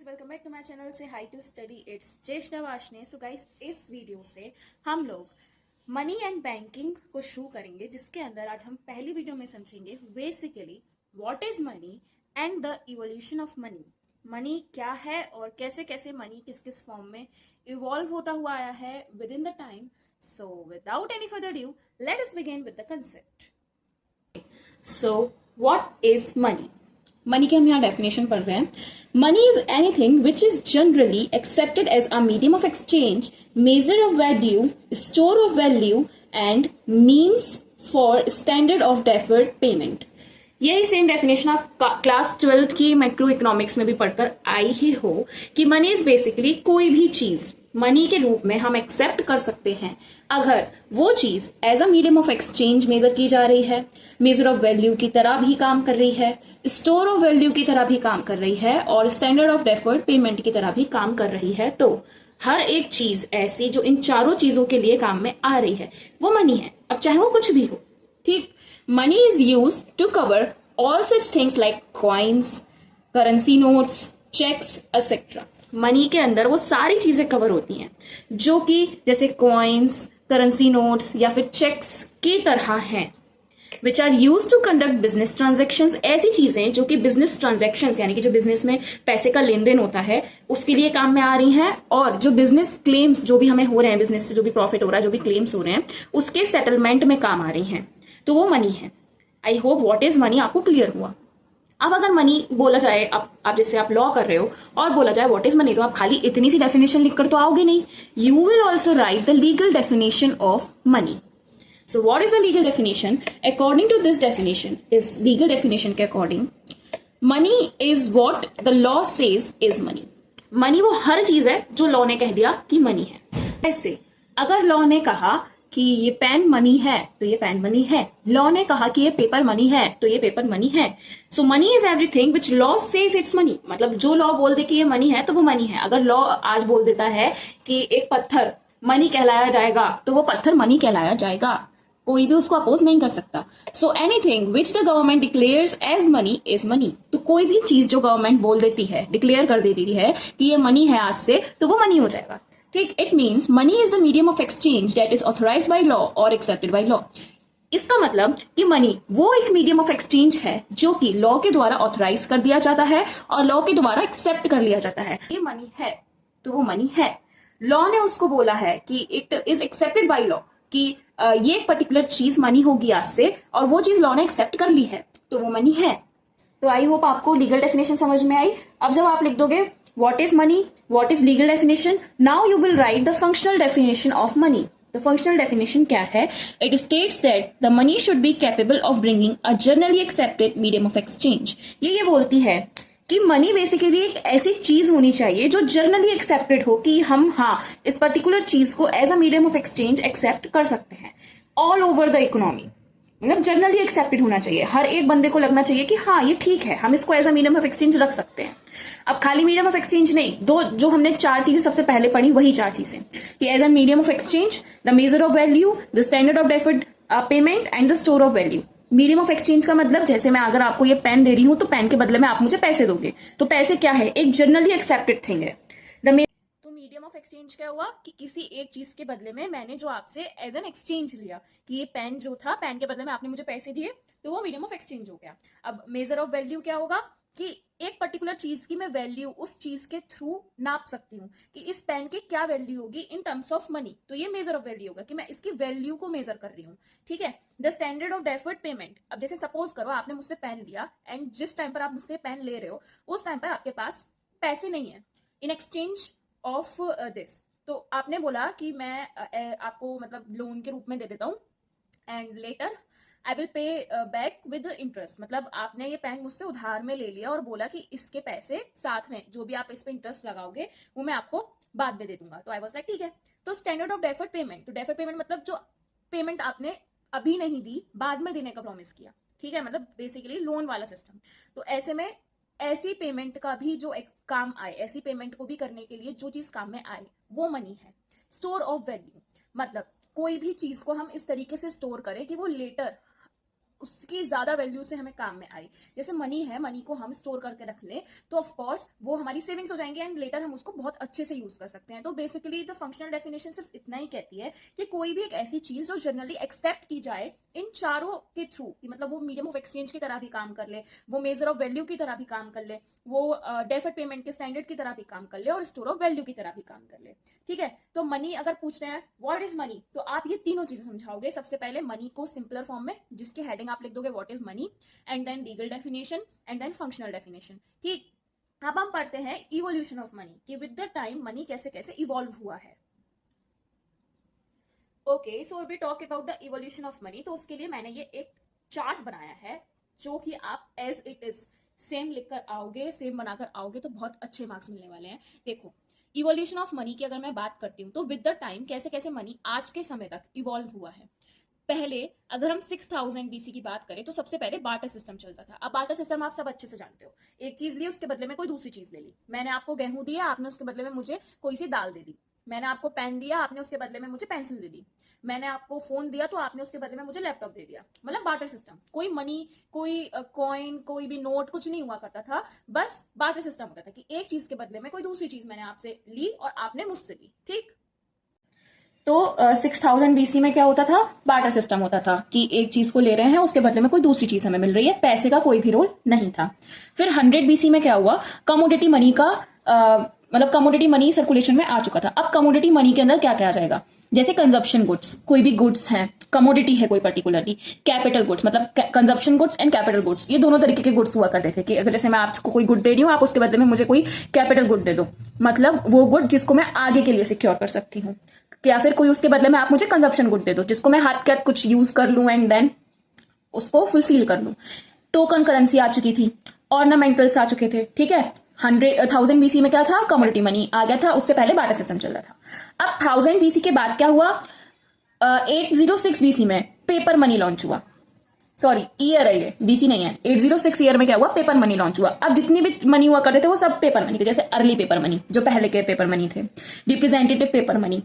Guys, welcome back to my channel say hi to study it's Cheshta Washne. So guys, इस video से हम लोग money and banking को शुरू करेंगे, जिसके अंदर आज हम पहली वीडियो में समझेंगे basically what is money and the evolution of money. Money क्या है और कैसे कैसे मनी किस किस फॉर्म में इवॉल्व होता हुआ आया है with in the time. So without any further due, let us begin with the concept. So what is money? Money की हम यहाँ डेफिनेशन पढ़ रहे हैं। Money is anything which is generally accepted as a medium of exchange, measure of value, store of value and means for standard of deferred payment. यही same definition आप class 12th की macro economics में भी पढ़कर आई ही हो कि money is basically कोई भी चीज मनी के रूप में हम एक्सेप्ट कर सकते हैं अगर वो चीज as a medium of exchange measure की जा रही है, मेजर ऑफ वैल्यू की तरह भी काम कर रही है, स्टोर ऑफ वैल्यू की तरह भी काम कर रही है और स्टैंडर्ड ऑफ डेफर्ड पेमेंट की तरह भी काम कर रही है। तो हर एक चीज ऐसी जो इन चारों चीजों के लिए काम में आ रही है वो मनी है, अब चाहे वो कुछ भी हो। ठीक, money is use to cover all such things like coins, currency notes, cheques etcetera. Money के अंदर वो सारी चीजें कवर होती हैं जो कि जैसे कॉइन्स, करेंसी नोट्स या फिर चेक्स की तरह हैं, which are use to conduct business transactions. ऐसी चीजें जो कि बिजनेस ट्रांजेक्शंस यानी कि जो बिजनेस में पैसे का लेन देन होता है उसके लिए काम में आ रही हैं, और जो बिजनेस क्लेम्स जो भी हमें हो रहे हैं, बिजनेस से जो भी प्रॉफिट हो रहा है, जो भी क्लेम्स हो रहे हैं उसके सेटलमेंट में काम आ रही हैं, तो वो मनी है। I hope what is money आपको क्लियर हुआ। अब अगर मनी बोला जाए, आप जैसे आप लॉ कर रहे हो और बोला जाए व्हाट इज मनी, तो आप खाली इतनी सी डेफिनेशन लिखकर तो आओगे नहीं। You will also right the legal definition of money. So what is the legal definition? According to this definition, is legal definition के according, money is what the law says is money. Money वो हर चीज है जो law ने कह दिया कि money है। ऐसे अगर लॉ ने कहा कि ये पेन मनी है तो ये पेन मनी है, लॉ ने कहा कि ये पेपर मनी है तो ये पेपर मनी है। So money is everything which law says it's money. मतलब जो लॉ बोल दे कि ये मनी है तो वो मनी है। अगर लॉ आज बोल देता है कि एक पत्थर मनी कहलाया जाएगा तो वो पत्थर मनी कहलाया जाएगा, कोई भी उसको अपोज नहीं कर सकता। So anything which the government declares as money is money. तो कोई भी चीज जो गवर्नमेंट बोल देती है, डिक्लेयर कर देती है कि ये मनी है आज से, तो वो मनी हो जाएगा। ठीक, it means money is the medium of exchange that is authorised by law और एक्सेप्टेड बाय लॉ। इसका मतलब कि मनी वो एक मीडियम ऑफ एक्सचेंज है जो कि लॉ के द्वारा ऑथराइज कर दिया जाता है और लॉ के द्वारा एक्सेप्ट कर लिया जाता है। ये मनी है तो वो मनी है। लॉ ने उसको बोला है कि it is accepted by law कि ये एक पर्टिकुलर चीज मनी होगी आज से, और वो चीज लॉ ने एक्सेप्ट कर ली है तो वो मनी है। तो आई होप आपको लीगल डेफिनेशन समझ में आई। अब जब आप लिख दोगे what is money, what is legal definition, now you will write the functional definition of money. The functional definition क्या है? It states that the money should be capable of bringing a generally accepted medium of exchange. ये बोलती है कि money basically एक ऐसी चीज होनी चाहिए जो जनरली एक्सेप्टेड हो, कि हम इस पर्टिकुलर चीज को as a medium of exchange accept कर सकते हैं ऑल ओवर द इकोनॉमी। मतलब जनरली एक्सेप्टेड होना चाहिए, हर एक बंदे को लगना चाहिए कि ये ठीक है, हम इसको as a medium of exchange रख सकते हैं। अब खाली मीडियम ऑफ एक्सचेंज नहीं, दो जो हमने चार चीजें सबसे पहले पढ़ी वही चार चीजें कि as a medium of exchange, the measure of value, the standard of deferred payment and the store of value. Medium of exchange का मतलब जैसे मैं अगर आपको ये पेन दे रही हूं तो पेन के बदले में आप मुझे पैसे दोगे, तो पैसे क्या है? एक जनरली एक्सेप्टेड थिंग है। तो मीडियम ऑफ एक्सचेंज क्या हुआ कि किसी एक चीज के बदले में मैंने जो आपसे एज एन एक्सचेंज लिया कि ये पेन जो था, पेन के बदले में आपने मुझे पैसे दिए, तो वो मीडियम ऑफ एक्सचेंज हो गया। अब मेजर ऑफ वैल्यू क्या होगा कि एक पर्टिकुलर चीज की मैं वैल्यू उस चीज के थ्रू नाप सकती हूँ कि इस पेन की क्या वैल्यू होगी इन टर्म्स ऑफ मनी, तो ये मेजर ऑफ वैल्यू होगा कि मैं इसकी वैल्यू को मेजर कर रही हूँ। ठीक है। The standard of deferred payment, अब जैसे सपोज करो आपने मुझसे पेन लिया एंड जिस टाइम पर आप मुझसे पेन ले रहे हो उस टाइम पर आपके पास पैसे नहीं है इन एक्सचेंज ऑफ दिस, तो आपने बोला कि मैं आपको मतलब लोन के रूप में दे देता हूँ and later I will pay back with interest. मतलब आपने ये पेन मुझसे उधार में ले लिया और बोला कि इसके पैसे साथ में जो भी आप इस पे इंटरेस्ट लगाओगे वो मैं आपको बाद में दे दूंगा। तो आई वाज लाइक ठीक है। तो स्टैंडर्ड ऑफ डेफर्ड पेमेंट, तो डेफर्ड पेमेंट मतलब जो पेमेंट आपने अभी नहीं दी, बाद में देने का प्रॉमिस किया। ठीक है, मतलब बेसिकली लोन वाला सिस्टम। तो ऐसे में ऐसी पेमेंट का भी जो काम आए, ऐसी पेमेंट को भी करने के लिए जो चीज काम में आए वो मनी है। स्टोर ऑफ वैल्यू मतलब कोई भी चीज को हम इस तरीके से स्टोर करें कि वो लेटर उसकी ज्यादा वैल्यू से हमें काम में आए। जैसे मनी है, मनी को हम स्टोर करके रख ले तो ऑफ कोर्स वो हमारी सेविंग्स हो जाएंगे एंड लेटर हम उसको बहुत अच्छे से यूज कर सकते हैं। तो बेसिकली द फंक्शनल डेफिनेशन सिर्फ इतना ही कहती है कि कोई भी एक ऐसी चीज जो जनरली एक्सेप्ट की जाए इन चारों के थ्रू, कि मतलब वो मीडियम ऑफ एक्सचेंज की तरह भी काम कर ले, वो मेजर ऑफ वैल्यू की तरह भी काम कर ले, वो डेफर्ड पेमेंट के स्टैंडर्ड की तरह भी काम कर ले और स्टोर ऑफ वैल्यू की तरह भी काम कर ले। ठीक है, तो मनी अगर पूछ रहे हैं व्हाट इज मनी, तो आप ये तीनों चीजें समझाओगे। सबसे पहले मनी को सिंपलर फॉर्म में, जिसकी हेडिंग आप लिख दोगे what is money, and then legal definition, and then functional definition. ठीक, अब हम पढ़ते हैं इवोल्यूशन ऑफ मनी, कि विद द टाइम मनी कैसे कैसे इवॉल्व हुआ है। Okay, so we talk about the evolution of money. तो उसके लिए मैंने ये एक चार्ट बनाया है जो कि आप एज इट इज सेम लिखकर आओगे, सेम बनाकर आओगे तो बहुत अच्छे मार्क्स मिलने वाले हैं। देखो, इवोल्यूशन ऑफ मनी की अगर मैं बात करती हूँ तो विद द टाइम कैसे कैसे मनी आज के समय तक इवॉल्व हुआ है। पहले अगर हम 6000 बीसी की बात करें तो सबसे पहले बार्टर सिस्टम चलता था। अब बार्टर सिस्टम आप सब अच्छे से जानते हो, एक चीज ली उसके बदले में कोई दूसरी चीज ले ली। मैंने आपको गेहूं दिया, आपने उसके बदले में मुझे कोई सी दाल दे दी। मैंने आपको पेन दिया, आपने उसके बदले में मुझे पेंसिल दे दी। मैंने आपको फोन दिया तो आपने उसके बदले में मुझे लैपटॉप दे दिया। मतलब बार्टर सिस्टम, कोई मनी, कोई कॉइन, कोई भी नोट, कुछ नहीं हुआ करता था। बस बार्टर सिस्टम होता था कि एक चीज के बदले में कोई दूसरी चीज मैंने आपसे ली और आपने मुझसे ली। ठीक, तो 6000 बीसी में क्या होता था, बार्टर सिस्टम होता था कि एक चीज को ले रहे हैं, उसके बदले में कोई दूसरी चीज हमें मिल रही है, पैसे का कोई भी रोल नहीं था। फिर 100 बीसी में क्या हुआ, कमोडिटी मनी का मतलब कमोडिटी मनी सर्कुलेशन में आ चुका था। अब कमोडिटी मनी के अंदर क्या क्या आ जाएगा, जैसे कंजप्शन गुड्स, कोई भी गुड्स है, कमोडिटी है कोई पर्टिकुलरली, कैपिटल गुड्स, मतलब consumption goods and capital goods, ये दोनों तरीके के गुड्स हुआ करते थे कि अगर जैसे मैं आपको कोई गुड दे रही हूँ, आप उसके बदले में मुझे कोई कैपिटल गुड दे दो, मतलब वो गुड जिसको मैं आगे के लिए सिक्योर कर सकती हूँ। या फिर कोई उसके बदले में आप मुझे कंजप्शन गुड दे दो जिसको मैं हाथ के कुछ यूज कर लूं एंड देन उसको फुलफिल कर लूं। टोकन करेंसी आ चुकी थी, ऑर्नामेंटल्स आ चुके थे। ठीक है, 1000 बीसी में क्या था, कमोडिटी मनी आ गया था, उससे पहले बार्टर सिस्टम चल रहा था। अब 1000 बीसी के बाद क्या हुआ, 806 बीसी में पेपर मनी लॉन्च हुआ। सॉरी, ईयर है ये, बीसी नहीं है। 806 ईयर में क्या हुआ, पेपर मनी लॉन्च हुआ। अब जितनी भी मनी हुआ करते थे वो सब पेपर मनी थे, जैसे अर्ली पेपर मनी जो पहले के पेपर मनी थे, representative paper money,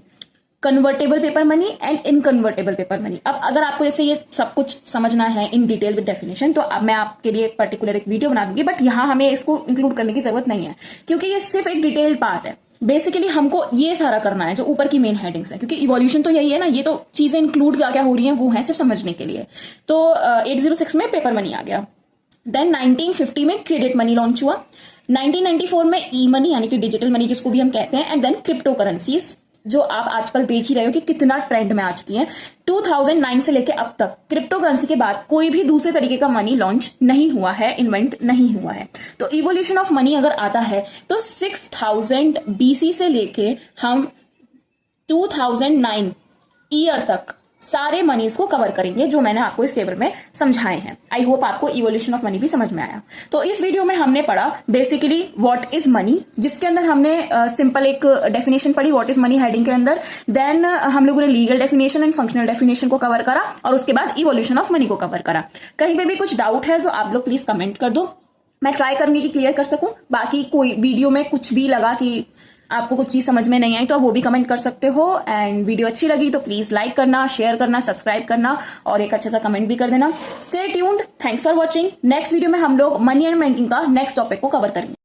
convertible paper money and inconvertible paper money. अब अगर आपको जैसे ये सब कुछ समझना है इन डिटेल विद डेफिनेशन तो अब मैं आपके लिए एक पर्टिकुलर एक वीडियो बना दूंगी, बट यहाँ हमें इसको इंक्लूड करने की जरूरत नहीं है क्योंकि ये सिर्फ एक डिटेल पार्ट है। बेसिकली हमको ये सारा करना है जो ऊपर की मेन हेडिंग्स है, क्योंकि इवोल्यूशन तो यही है ना, ये तो चीजें इंक्लूड क्या क्या हो रही हैं वो है सिर्फ समझने के लिए। तो 806 में पेपर मनी आ गया। देन 1950 में क्रेडिट मनी लॉन्च हुआ। 1994 में ई मनी यानी कि डिजिटल मनी जिसको भी हम कहते हैं, एंड देन क्रिप्टो करेंसीज जो आप आजकल देख ही रहे हो कि कितना ट्रेंड में आ चुकी हैं। 2009 से लेके अब तक क्रिप्टो करेंसी के बाद कोई भी दूसरे तरीके का मनी लॉन्च नहीं हुआ है, इन्वेंट नहीं हुआ है। तो इवोल्यूशन ऑफ मनी अगर आता है तो 6000 बीसी से लेके हम 2009 ईयर तक सारे मनीज को कवर करेंगे जो मैंने आपको इस टेबल में समझाए हैं। आई होप आपको इवोल्यूशन ऑफ मनी भी समझ में आया। तो इस वीडियो में हमने पढ़ा बेसिकली व्हाट इज मनी, जिसके अंदर हमने सिंपल एक डेफिनेशन पढ़ी व्हाट इज मनी हेडिंग के अंदर। देन हम लोगों ने legal definition and functional definition को कवर करा और उसके बाद इवोल्यूशन ऑफ मनी को कवर करा। कहीं पे भी कुछ डाउट है तो आप लोग प्लीज कमेंट कर दो, मैं ट्राई करूंगी कि क्लियर कर सकूं। बाकी कोई वीडियो में कुछ भी लगा कि आपको कुछ चीज समझ में नहीं आई तो आप वो भी कमेंट कर सकते हो। एंड वीडियो अच्छी लगी तो प्लीज लाइक करना, शेयर करना, सब्सक्राइब करना और एक अच्छा सा कमेंट भी कर देना। Stay tuned, thanks for watching. Next video में हम लोग मनी एंड बैंकिंग का नेक्स्ट टॉपिक को कवर करेंगे।